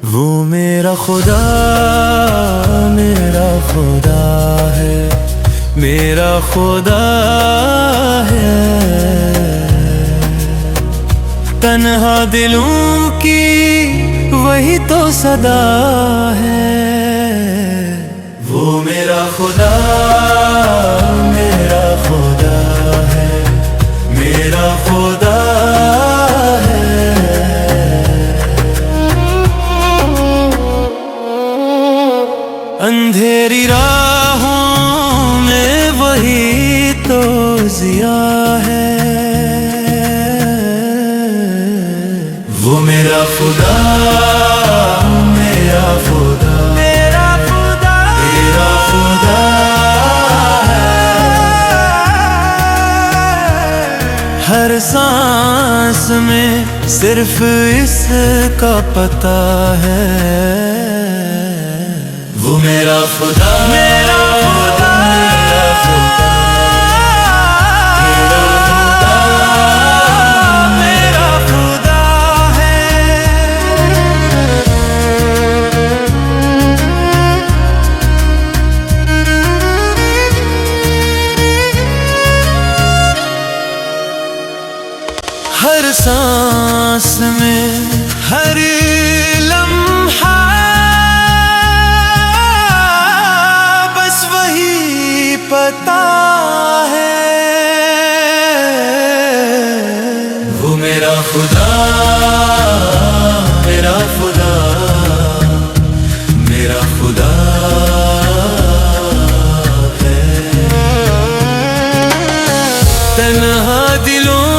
वो मेरा खुदा है, मेरा खुदा है। तन्हा दिलों की वही तो सदा है। वो मेरा खुदा है, मेरा खुदा है। अंधेरी राहों में वही तो ज़िया है। वो मेरा खुदा है। हर सांस में सिर्फ इसका पता है। वो मेरा खुदा हर सांस में हर लम्हा बस वही पता है। वो मेरा खुदा है। तन्हा दिलों